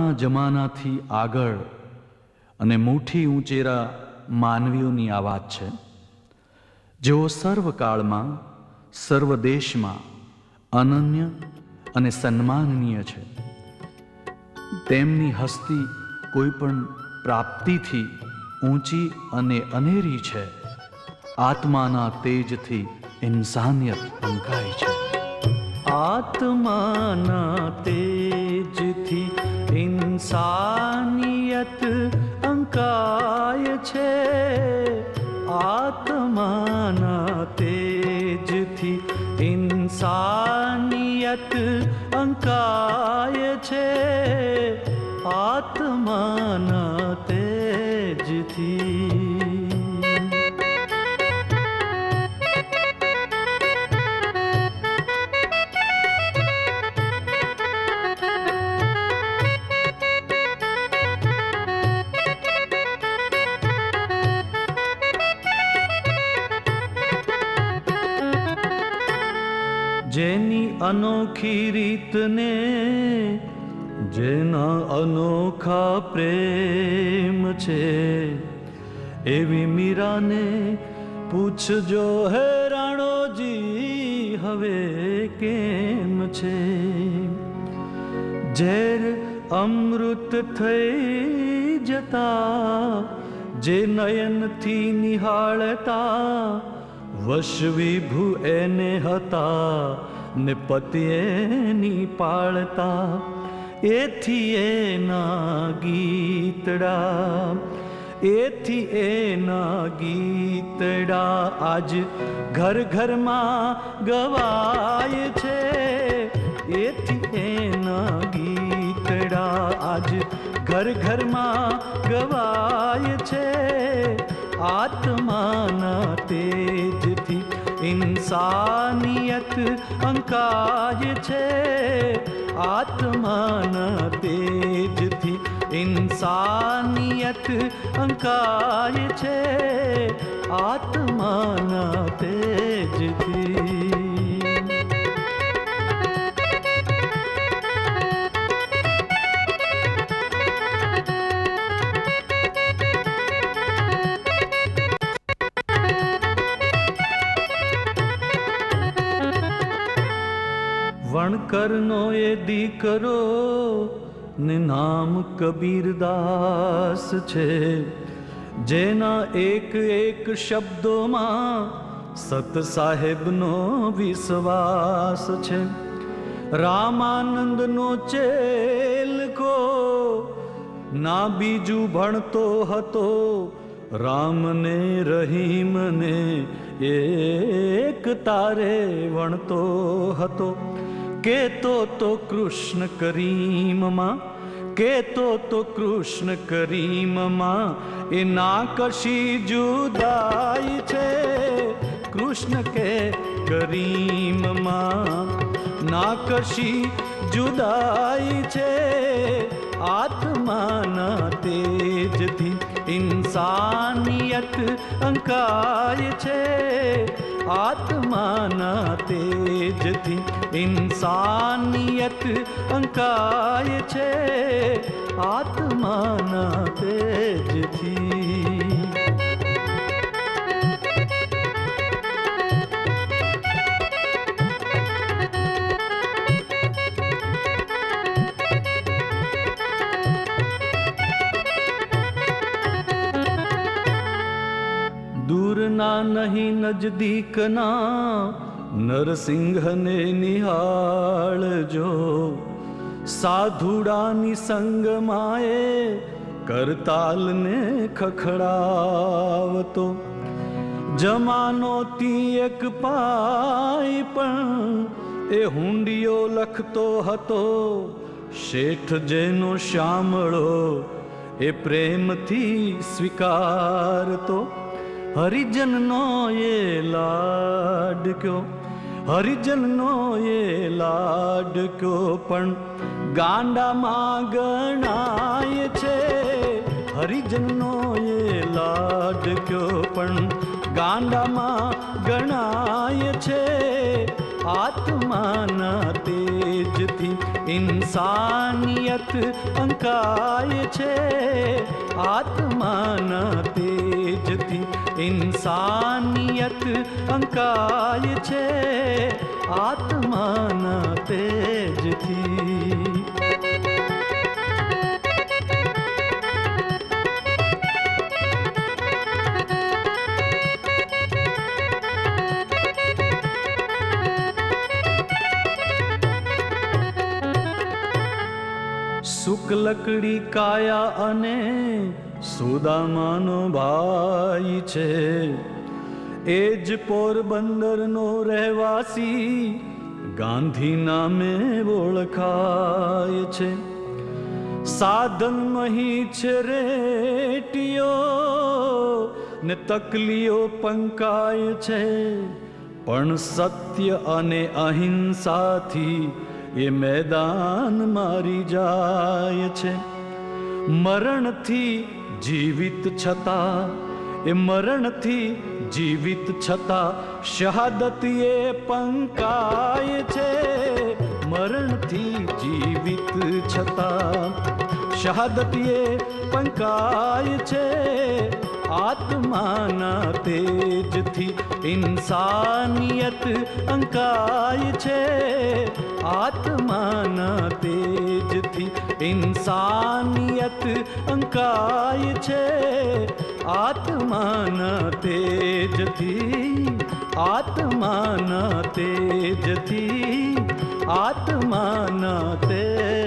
પુરાણા જમાનાથી આગળ અને મુઠ્ઠી ઊંચેરા માનવીઓની આ વાત છે, જેઓ સર્વકાળમાં સર્વ દેશમાં અનન્ય અને સન્માનનીય છે. તેમની હસ્તી કોઈ પણ પ્રાપ્તિથી ઊંચી અને અનેરી છે. આત્માના તેજથી ઇન્સાનિયત અંકાય છે. આત્માના તેજથી ઇન્સાનિયત અંકાય છે. આત્માના તેજથી ઇન્સાનિયત અંકાય છે. આત્માના તેજથી. જેની અનોખી રીતને, જેના અનોખા પ્રેમ છે, એવી મીરાને પૂછજો હે રાણોજી હવે કેમ છે. ઝેર અમૃત થઈ જતા જે નયનથી નિહાળતા, વશ વિભુ એને હતા ને પતિએની પાળતા. એથી એના ગીતડા, એથી એના ગીતડા આજ ઘર ઘરમાં ગવાય છે. એથી એના ગીતડા આજ ઘર ઘરમાં ગવાય છે. આત્માના તેજથી ઇન્સાનિયત અંકાય છે. આત્માના તેજથી ઇન્સાનિયત અંકાય છે. આત્માના તેજથી. વણકરનો એ દીકરો ને નામ કબીરદાસ છે. જેના એક એક શબ્દોમાં સત સાહેબનો વિશ્વાસ છે. રામાનંદનો ચેલકો ના બીજું ભણતો હતો, રામને રહીમને એક તારે વણતો હતો. કેતો તો કૃષ્ણ કરીમમાં, કેતો તો કૃષ્ણ કરીમમાં એ ના કશી જુદાઈ છે. કૃષ્ણ કે કરીમમાં ના કશી જુદાઈ છે. આત્માના તેજથી ઇન્સાનિયત અંકાય છે. આત્માના તેજથી ઇન્સાનિયત અંકાય છે. આત્માના તેજથી. દૂરના નહીં નજદીકના નરસિંહને નિહાળજો. સાધુડાની સંગમાએ કરતાલને ખખડાવતો. જમાનોથી એક પાઈ પણ એ હુંડિયો લખતો હતો. શેઠ જેનો શામળો એ પ્રેમથી સ્વીકારતો. હરિજનનો એ લાડક્યો, હરિજનનો એ લાડક્યો પણ ગાંડામાં ગણાય છે. હરિજનનો એ લાડક્યો પણ ગાંડામાં ગણાય છે. આત્માના તેજથી ઇન્સાનિયત અંકાય છે આત્માના તેજથી. ઇન્સાનિયત અંકાય છે આત્માના તેજથી. શુક્લકડી કાયા અને સુદામાનો ભાઈ છે. એ જ પોરબંદરનો રહેવાસી ગાંધી નામે ઓળખાય છે. સાધન મહી છે રેટિયો ને તકલીઓ પંકાય છે. પણ સત્ય અને અહિંસાથી એ મેદાન મારી જાય છે. મરણથી જીવિત છતાં મરણથી જીવિત છતાં શહાદત એ પંકાય છે. મરણથી જીવિત છતાં શહાદત એ પંકાય છે આત્માના તેજથી. ઇન્સાનિયત અંકાય છે આત્માના તેજથી. ઇન્સાનિયત અંકાય છે આત્માના તેજથી. આત્માના તેજથી. આત્માના તેજ